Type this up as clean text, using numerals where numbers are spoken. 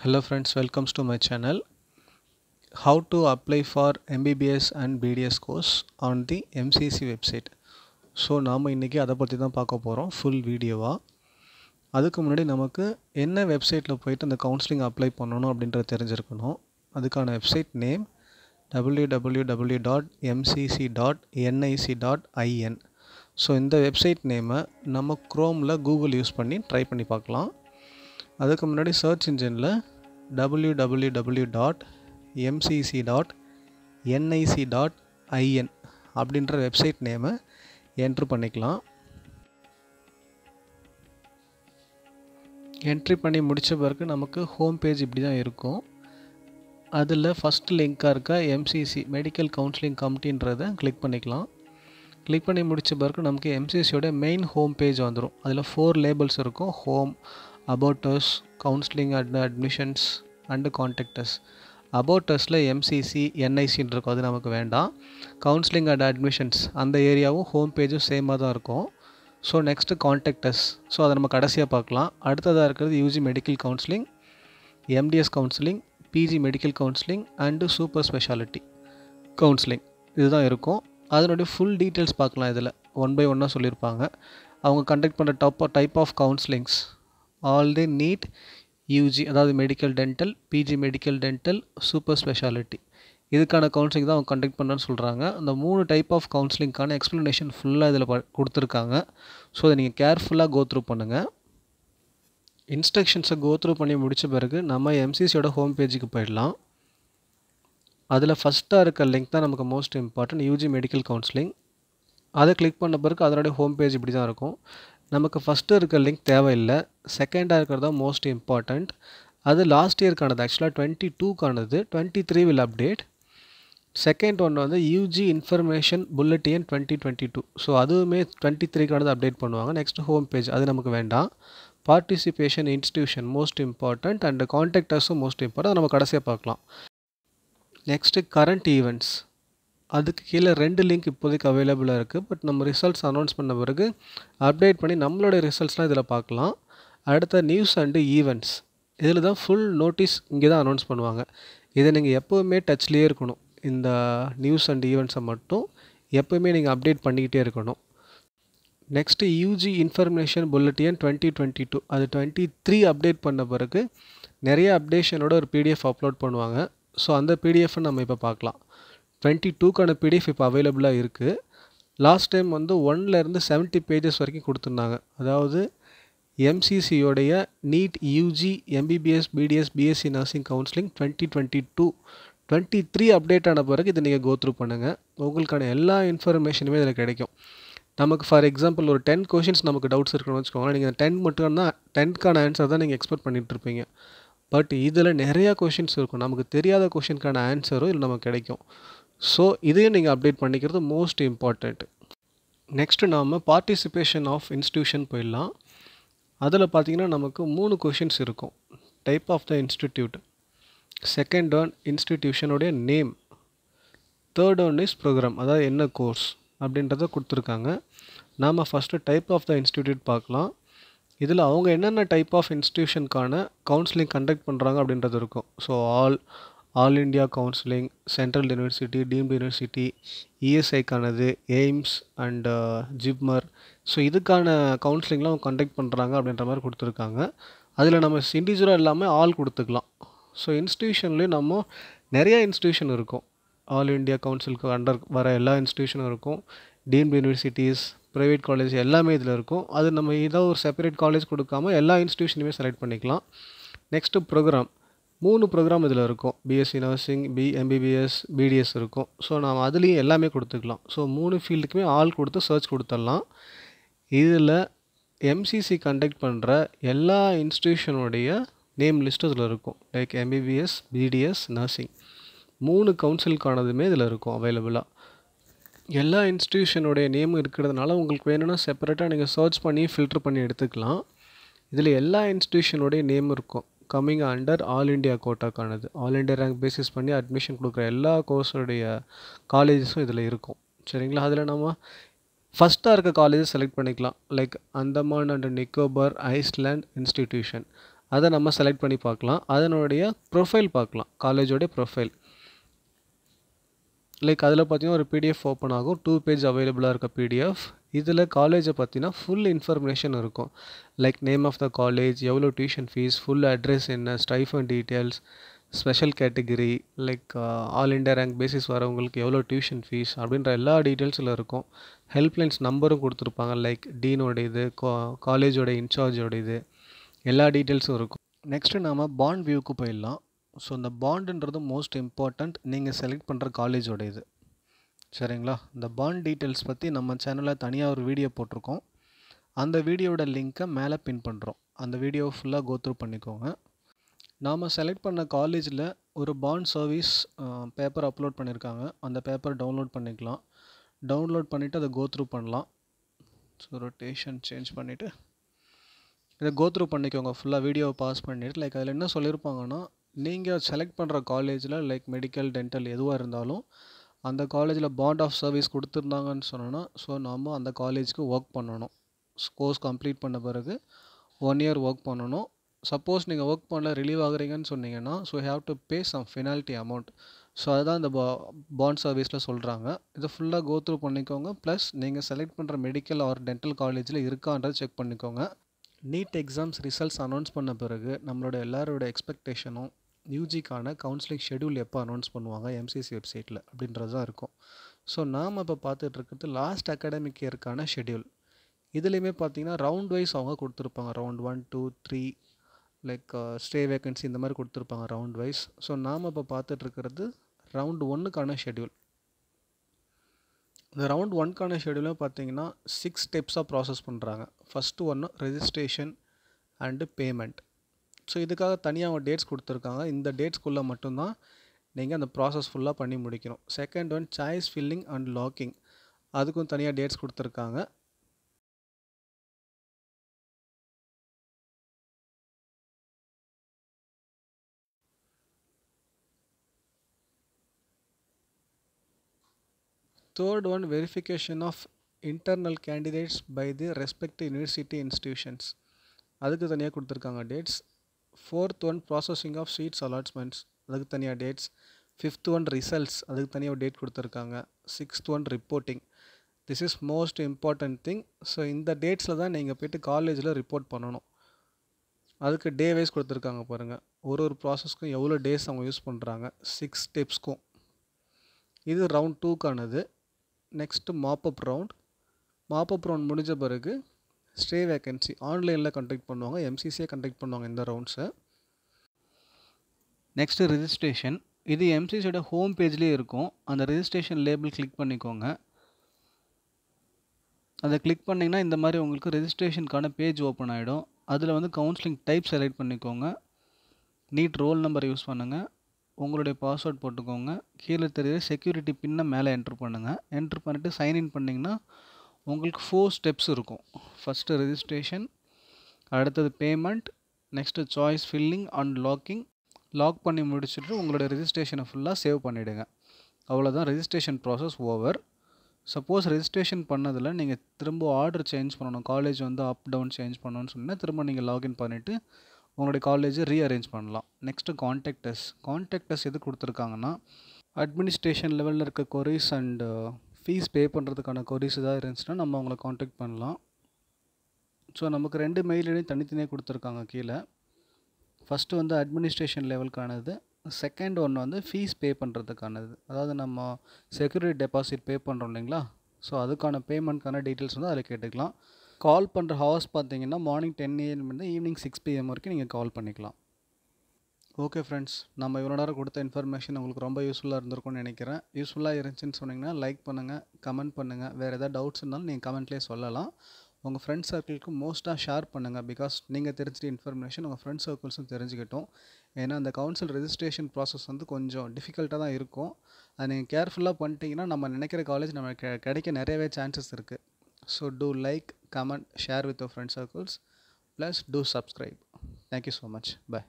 Hello friends, welcome to my channel. How to apply for MBBS and BDS course on the MCC website. So நாம் இன்றைக்கி அதை பற்றி தான் பார்க்க போகிறோம் ஃபுல் வீடியோவாக. அதுக்கு முன்னாடி நமக்கு என்ன வெப்சைட்டில் போயிட்டு அந்த கவுன்சிலிங் அப்ளை பண்ணணும் அப்படின்றத தெரிஞ்சிருக்கணும். அதுக்கான வெப்சைட் நேம் www.mcc.nic.in. ஸோ இந்த வெப்சைட் நேமை நம்ம க்ரோமில் கூகுள் யூஸ் பண்ணி ட்ரை பண்ணி பார்க்கலாம். அதுக்கு முன்னாடி சர்ச் இன்ஜினில் www.mcc.nic.in அப்படின்ற வெப்சைட் நேமை என்ட்ரு பண்ணிக்கலாம். என்ட்ரி பண்ணி முடித்த பிறகு நமக்கு ஹோம் பேஜ் இப்படி தான் இருக்கும். அதில் ஃபஸ்ட் லிங்காக இருக்க எம்சிசி மெடிக்கல் கவுன்சிலிங் கமிட்டின்றதை கிளிக் பண்ணிக்கலாம். கிளிக் பண்ணி முடித்த பிறகு நமக்கு எம்சிசியோட மெயின் ஹோம் பேஜ் வந்துடும். அதில் 4 லேபிள்ஸ் இருக்கும். Home, about us, counseling and admissions and contact us. about usல MCC NIC இருக்கும், அது நமக்கு வேண்டாம். counseling and admissions அந்த ஏரியாவும் ஹோம் பேஜும் சேமாக தான் இருக்கும். ஸோ நெக்ஸ்ட்டு கான்டாக்ட் அஸ், ஸோ அதை நம்ம கடைசியாக பார்க்கலாம். அடுத்ததாக இருக்கிறது UG medical counselling, MDS counselling, PG medical counselling and super speciality counselling இதுதான் இருக்கும். அதனுடைய ஃபுல் டீட்டெயில்ஸ் பார்க்கலாம். இதில் 1 by 1 சொல்லியிருப்பாங்க. அவங்க கண்டக்ட் பண்ணுற type of counsellings all the NEET UG, அதாவது medical dental, PG medical dental, super speciality இதுக்கான கவுன்சிலிங் தான் அவங்க கண்டக்ட் பண்ணுறேன்னு சொல்கிறாங்க. அந்த 3 டைப் ஆஃப் கவுன்சிலிங்க்கான எக்ஸ்ப்ளனேஷன் ஃபுல்லாக இதில் கொடுத்துருக்காங்க. ஸோ அதை நீங்கள் கேர்ஃபுல்லாக கோத்ரூ பண்ணுங்கள். இன்ஸ்ட்ரக்ஷன்ஸை கோத்ரூ பண்ணி முடித்த பிறகு நம்ம எம்சிசியோட ஹோம் பேஜுக்கு போயிடலாம். அதில் ஃபஸ்ட்டாக இருக்க லிங்க் தான் நமக்கு most important, UG medical counselling. அதை கிளிக் பண்ண பிறகு அதனுடைய ஹோம் பேஜ் இப்படி தான் இருக்கும். நமக்கு ஃபஸ்ட்டு இருக்க லிங்க் தேவையில்லை, செகண்டாக இருக்கிறது தான் மோஸ்ட் இம்பார்ட்டண்ட். அது லாஸ்ட் இயர்க்கானது, ஆக்சுவலாக 22க்கானது. 23 வில் அப்டேட். செகண்ட் ஒன்று வந்து யூஜி இன்ஃபர்மேஷன் புல்லட்டின் 2022. ஸோ அதுவுமே 23க்கானது அப்டேட் பண்ணுவாங்க. நெக்ஸ்ட் ஹோம் பேஜ் அது நமக்கு வேண்டாம். Participation institution most important and கான்டாக்டர்ஸும் மோஸ்ட் இம்பார்ட்டன்ட், அதை நம்ம கடைசியாக பார்க்கலாம். நெக்ஸ்ட்டு கரண்ட் ஈவெண்ட்ஸ், அதுக்கு கீழே 2 லிங்க் இப்போதைக்கு அவைலபிளாக இருக்குது. பட் நம்ம ரிசல்ட்ஸ் அனௌன்ஸ் பண்ண பிறகு அப்டேட் பண்ணி நம்மளோட ரிசல்ட்ஸ்லாம் இதில் பார்க்கலாம். அடுத்த நியூஸ் அண்டு ஈவெண்ட்ஸ், இதில் தான் ஃபுல் நோட்டீஸ் இங்கே தான் அனௌன்ஸ் பண்ணுவாங்க. இதை நீங்கள் எப்போவுமே டச்லேயே இருக்கணும். இந்த நியூஸ் அண்ட் ஈவெண்ட்ஸை மட்டும் எப்போவுமே நீங்கள் அப்டேட் பண்ணிக்கிட்டே இருக்கணும். நெக்ஸ்ட்டு யூஜி இன்ஃபர்மேஷன் புல்லட்டின் 2022, அது 23 அப்டேட் பண்ண பிறகு நிறைய அப்டேஷனோட ஒரு PDF அப்லோட் பண்ணுவாங்க. ஸோ அந்த PDFை நம்ம இப்போ பார்க்கலாம். 22க்கான PDF இப்போ அவைலபிளாக இருக்குது. லாஸ்ட் டைம் வந்து 1லேருந்து 70 பேஜஸ் வரைக்கும் கொடுத்துருந்தாங்க. அதாவது எம்சிசியோடைய NEET UG MBBS BDS BSc nursing counselling 2022 23 update ஆன பிறகு இதை நீங்கள் கோத்ரூ பண்ணுங்கள். உங்களுக்கான எல்லா இன்ஃபர்மேஷனுமே இதில் கிடைக்கும். நமக்கு ஃபார் எக்ஸாம்பிள் ஒரு 10 கொஷின்ஸ் நமக்கு டவுட்ஸ் இருக்குன்னு வச்சுக்கோங்களேன். நீங்கள் 10 மட்டும் தான் 10க்கான ஆன்சர் தான் நீங்கள் எக்ஸ்பெக்ட் பண்ணிகிட்ருப்பீங்க. பட் இதில் நிறையா கொஷின்ஸ் இருக்கும். நமக்கு தெரியாத கொஷினுக்கான ஆன்சரும் இதில் நமக்கு கிடைக்கும். ஸோ இதையும் நீங்கள் அப்டேட் பண்ணிக்கிறது மோஸ்ட் இம்பார்ட்டண்ட். நெக்ஸ்ட்டு நாம் பார்ட்டிசிபேஷன் ஆஃப் இன்ஸ்டியூஷன் போயிடலாம். அதில் பார்த்திங்கன்னா நமக்கு 3 கொஷின்ஸ் இருக்கும். Type of the institute, second one இன்ஸ்டிடியூஷனுடைய name, third one is programme, அதாவது என்ன கோர்ஸ் அப்படின்றத கொடுத்துருக்காங்க. நாம் first type of the institute பார்க்கலாம். இதில் அவங்க என்னென்ன டைப் ஆஃப் இன்ஸ்டியூஷனுக்கான கவுன்சிலிங் கண்டக்ட் பண்ணுறாங்க அப்படின்றது இருக்கும். So all India counselling, central university, deemed university, இஎஸ்ஐக்கானது, எய்ம்ஸ் அண்டு ஜிப்மர். ஸோ இதுக்கான கவுன்சிலிங்லாம் அவங்க கண்டக்ட் பண்ணுறாங்க அப்படின்ற மாதிரி கொடுத்துருக்காங்க. அதில் நம்ம இண்டிவிஜுவலாக இல்லாமல் ஆல் கொடுத்துக்கலாம். ஸோ இன்ஸ்டியூஷன்லேயும் நம்ம நிறையா இன்ஸ்டியூஷன் இருக்கும். ஆல் இண்டியா கவுன்சிலுக்கு அண்டர் வர எல்லா இன்ஸ்டியூஷனும் இருக்கும். டீம்டு யூனிவர்சிட்டிஸ், ப்ரைவேட் காலேஜ் எல்லாமே இதில் இருக்கும். அது நம்ம ஏதோ ஒரு செப்பரேட் காலேஜ் கொடுக்காமல் எல்லா இன்ஸ்டியூஷனுமே செலக்ட் பண்ணிக்கலாம். நெக்ஸ்ட்டு ப்ரோக்ராம், 3 ப்ரோக்ராம் இதில் இருக்கும். பிஎஸ்சி நர்சிங், எம்பிபிஎஸ், பிடிஎஸ் இருக்கும். ஸோ நாம் அதுலேயும் எல்லாமே கொடுத்துக்கலாம். ஸோ 3 ஃபீல்டுக்குமே ஆல் கொடுத்து சர்ச் கொடுத்துடலாம். இதில் எம்சிசி கண்டக்ட் பண்ணுற எல்லா இன்ஸ்டியூஷனுடைய நேம் லிஸ்ட் இதில் இருக்கும். லைக் எம்பிபிஎஸ், பிடிஎஸ், நர்சிங் 3 கவுன்சிலுக்கானதுமே இதில் இருக்கும் அவைலபிளாக. எல்லா இன்ஸ்டியூஷனுடைய நேம் இருக்கிறதுனால உங்களுக்கு வேணும்னா செப்பரேட்டாக நீங்கள் சர்ச் பண்ணி ஃபில்ட்ரு பண்ணி எடுத்துக்கலாம். இதில் எல்லா இன்ஸ்டியூஷனுடைய நேம் இருக்கும். கம்மிங் அண்டர் ஆல் இண்டியா கோட்டாக்கானது, ஆல் இண்டியா ரேங்க் பேசிஸ் பண்ணி அட்மிஷன் கொடுக்குற எல்லா கோர்ஸோடைய காலேஜஸும் இதில் இருக்கும். சரிங்களா? அதில் நம்ம ஃபஸ்ட்டாக இருக்க காலேஜஸ் செலக்ட் பண்ணிக்கலாம். Like Andaman and Nicobar Iceland institution, அதை நம்ம செலக்ட் பண்ணி பார்க்கலாம். அதனுடைய ப்ரொஃபைல் பார்க்கலாம், காலேஜோடைய ப்ரொஃபைல். லைக் அதில் பார்த்தீங்கன்னா ஒரு பிடிஎஃப் ஓப்பன் ஆகும், 2 பேஜ் அவைலபிளாக இருக்க பிடிஎஃப். இதில் காலேஜை பார்த்தீங்கன்னா ஃபுல் இன்ஃபர்மேஷன் இருக்கும். Like name of the college, எவ்வளோ டியூஷன் ஃபீஸ், ஃபுல் அட்ரஸ் என்ன, stipend details, special category, like all India rank basis வரவங்களுக்கு எவ்வளோ டியூஷன் ஃபீஸ் அப்படின்ற எல்லா டீட்டெயில்ஸில் இருக்கும். ஹெல்ப்லைன்ஸ் நம்பரும் கொடுத்துருப்பாங்க, லைக் டீனோட இது, காலேஜோட இன்சார்ஜோட இது, எல்லா டீட்டெயில்ஸும் இருக்கும். நெக்ஸ்ட்டு நாம் பாண்ட் வியூக்கு போயிடலாம். ஸோ இந்த பாண்டுன்றது மோஸ்ட் இம்பார்ட்டண்ட் நீங்கள் செலக்ட் பண்ணுற காலேஜோட இது, சரிங்களா? இந்த பாண்ட் டீட்டெயில்ஸ் பற்றி நம்ம சேனலில் தனியாக ஒரு வீடியோ போட்டிருக்கோம். அந்த வீடியோட லிங்க்கை மேலே பின் பண்ணுறோம். அந்த வீடியோவை ஃபுல்லாக கோத்ரூ பண்ணிக்கோங்க. நாம் செலக்ட் பண்ண காலேஜில் ஒரு பாண்ட் சர்வீஸ் பேப்பர் அப்லோட் பண்ணியிருக்காங்க. அந்த பேப்பர் டவுன்லோட் பண்ணிக்கலாம். டவுன்லோட் பண்ணிவிட்டு அதை கோத்ரூ பண்ணலாம். ஸோ ரொட்டேஷன் சேஞ்ச் பண்ணிவிட்டு இதை கோத்ரூ பண்ணிக்கோங்க. ஃபுல்லாக வீடியோவை பாஸ் பண்ணிவிட்டு, லைக் அதில் என்ன சொல்லியிருப்பாங்கன்னா, நீங்கள் செலக்ட் பண்ணுற காலேஜில் லைக் மெடிக்கல், டென்டல் எதுவாக இருந்தாலும் அந்த காலேஜில் பாண்ட் ஆஃப் சர்வீஸ் கொடுத்துருந்தாங்கன்னு சொன்னோன்னா, ஸோ நாம் அந்த காலேஜுக்கு ஒர்க் பண்ணணும். கோர்ஸ் கம்ப்ளீட் பண்ண பிறகு 1 இயர் ஒர்க் பண்ணணும். சப்போஸ் நீங்கள் ஒர்க் பண்ணல, ரிலீவ் ஆகுறீங்கன்னு சொன்னீங்கன்னா, so have to pay some penalty amount. So அதுதான் இந்த பாண்ட் சர்வீஸில் சொல்கிறாங்க. இதை ஃபுல்லாக கோத்ரூ பண்ணிக்கோங்க. ப்ளஸ் நீங்கள் செலக்ட் பண்ணுற மெடிக்கல் ஆர் டென்டல் காலேஜில் இருக்கான்றது செக் பண்ணிக்கோங்க. நீட் எக்ஸாம்ஸ் ரிசல்ட்ஸ் அனௌன்ஸ் பண்ண பிறகு நம்மளோட எல்லாரோட எக்ஸ்பெக்டேஷனும் யூஜிக்கான கவுன்சிலிங் ஷெடியூல் எப்போ அனௌன்ஸ் பண்ணுவாங்க எம்சிசி வெப்சைட்டில் அப்படின்றது தான் இருக்கும். ஸோ நாம் இப்போ பார்த்துட்டு இருக்கிறது லாஸ்ட் அகாடமிக் இயர்க்கான ஷெடியூல். இதுலேயுமே பார்த்தீங்கன்னா ரவுண்ட் வைஸ் அவங்க கொடுத்துருப்பாங்க. ரவுண்ட் 1, 2, 3 லைக் ஸ்டே வேக்கன்சி இந்த மாதிரி கொடுத்துருப்பாங்க ரவுண்ட் வைஸ். ஸோ நாம் இப்போ பார்த்துட்ருக்கிறது ரவுண்ட் 1க்கான ஷெடியூல். இந்த ரவுண்ட் 1க்கான ஷெடியூலும் பார்த்தீங்கன்னா 6 ஸ்டெப்ஸாக ப்ராசஸ் பண்ணுறாங்க. ஃபஸ்ட்டு ஒன்று ரெஜிஸ்ட்ரேஷன் அண்டு பேமெண்ட். ஸோ இதுக்காக தனியாக அவங்க டேட்ஸ் கொடுத்துருக்காங்க. இந்த டேட்ஸ்க்குள்ளே மட்டும்தான் நீங்கள் அந்த ப்ராசஸ் ஃபுல்லாக பண்ணி முடிக்கணும். Second one choice filling and locking, அதுக்கும் தனியாக டேட்ஸ் கொடுத்துருக்காங்க. Third one verification of internal candidates by the respective university institutions, அதுக்கு தனியாக கொடுத்துருக்காங்க dates. Fourth one processing of seats allotments, அதுக்கு தனியாக டேட்ஸ். ஃபிஃப்த் ஒன் ரிசல்ட்ஸ், அதுக்கு தனியாக ஒரு டேட் கொடுத்துருக்காங்க. Sixth one reporting, this is most important thing. So இந்த டேட்ஸில் தான் நீங்கள் போய்ட்டு காலேஜில் ரிப்போர்ட் பண்ணணும். அதுக்கு டே வைஸ் கொடுத்துருக்காங்க பாருங்கள். ஒரு ப்ராசஸ்க்கும் எவ்வளோ டேஸ் அவங்க யூஸ் பண்ணுறாங்க, 6 ஸ்டெப்ஸ்க்கும். இது ரவுண்ட் 2க்கானது. Next mop up round. Mop up round முடிஞ்ச பிறகு ஸ்டே வேக்கன்சி ஆன்லைனில் கண்டக்ட் பண்ணுவாங்க. எம்சிசியே கண்டக்ட் பண்ணுவாங்க இந்த ரவுண்ட்ஸை. Next registration. இது எம்சிசியோட ஹோம் பேஜ்லேயே இருக்கும். அந்த ரிஜிஸ்ட்ரேஷன் லேபிள் கிளிக் பண்ணிக்கோங்க. அதை கிளிக் பண்ணிங்கன்னா இந்த மாதிரி உங்களுக்கு ரெஜிஸ்ட்ரேஷனுக்கான பேஜ் ஓப்பன் ஆகிடும். அதில் வந்து கவுன்சிலிங் டைப் செலக்ட் பண்ணிக்கோங்க. நீட் ரோல் நம்பர் யூஸ் பண்ணுங்கள். உங்களுடைய பாஸ்வேர்ட் போட்டுக்கோங்க. கீழே தெரியுற செக்யூரிட்டி பின்னை மேலே என்ட்ரு பண்ணுங்கள். என்ட்ரு பண்ணிவிட்டு சைன்இன் பண்ணிங்கன்னா உங்களுக்கு 4 ஸ்டெப்ஸ் இருக்கும். ஃபஸ்ட்டு ரெஜிஸ்ட்ரேஷன், அடுத்தது payment, next choice filling and locking. Lock பண்ணி முடிச்சுட்டு உங்களுடைய ரெஜிஸ்ட்ரேஷனை ஃபுல்லாக சேவ் பண்ணிவிடுங்க. அவ்வளோதான், registration process over. Suppose registration பண்ணதில் நீங்கள் திரும்ப ஆர்டர் சேஞ்ச் பண்ணணும், காலேஜ் வந்து அப் டவுன் சேஞ்ச் பண்ணணும்னு சொன்னால் திரும்ப நீங்கள் லாகின் பண்ணிவிட்டு உங்களுடைய காலேஜை ரீஅரேஞ்ச் பண்ணலாம். Next contacts. கான்டாக்டஸ் எது கொடுத்துருக்காங்கன்னா அட்மினிஸ்ட்ரேஷன் லெவலில் இருக்க கொரிஸ் அண்டு ஃபீஸ் பே பண்ணுறதுக்கான கொரிஸ் எதாவது இருந்துச்சுன்னா நம்ம அவங்கள காண்டாக்ட் பண்ணலாம். ஸோ நமக்கு 2 மெயில் ஐடி தனித்தனியாக கொடுத்துருக்காங்க கீழே. ஃபஸ்ட்டு வந்து அட்மினிஸ்ட்ரேஷன் லெவலுக்கானது, செகண்ட் ஒன்று வந்து ஃபீஸ் பே பண்ணுறதுக்கானது. அதாவது நம்ம செக்யூரிட்டி டெபாசிட் பே பண்ணுறோம் இல்லைங்களா, ஸோ அதுக்கான பேமெண்ட்க்கான டீட்டெயில்ஸ் வந்து அதில் கேட்டுக்கலாம். கால் பண்ணுற ஹவர்ஸ் பார்த்தீங்கன்னா மார்னிங் 10 AM இருந்து ஈவினிங் 6 PM வரைக்கும் நீங்கள் கால் பண்ணிக்கலாம். ஓகே ஃப்ரெண்ட்ஸ், நம்ம இவ்வளோ நேரம் கொடுத்த இன்ஃபர்மேஷன் உங்களுக்கு ரொம்ப யூஸ்ஃபுல்லாக இருந்திருக்கும்னு நினைக்கிறேன். யூஸ்ஃபுல்லாக இருந்துச்சுன்னு சொன்னீங்கன்னா லைக் பண்ணுங்கள், கமெண்ட் பண்ணுங்கள். வேறு எதாவது டவுட்ஸ் இருந்தாலும் நீங்கள் கமெண்ட்லேயே சொல்லலாம். உங்கள் ஃப்ரெண்ட்ஸ் சர்க்கிளுக்கு மோஸ்ட்டாக ஷேர் பண்ணுங்கள். பிகாஸ் நீங்கள் தெரிஞ்சுட்டு இன்ஃபர்மேஷன் உங்கள் ஃப்ரெண்ட்ஸ் சர்க்கிள்ஸும் தெரிஞ்சுக்கிட்டோம். ஏன்னா அந்த கவுன்சில் ரெஜிஸ்ட்ரேஷன் ப்ராசஸ் வந்து கொஞ்சம் டிஃபிகல்ட்டாக தான் இருக்கும். அதை நீங்கள் கேர்ஃபுல்லாக பண்ணிட்டீங்கன்னா நம்ம நினைக்கிற காலேஜ் நமக்கு கிடைக்க நிறையவே சான்சஸ் இருக்குது. So do like, comment, share with your friend circles, plus do subscribe. Thank you so much. Bye.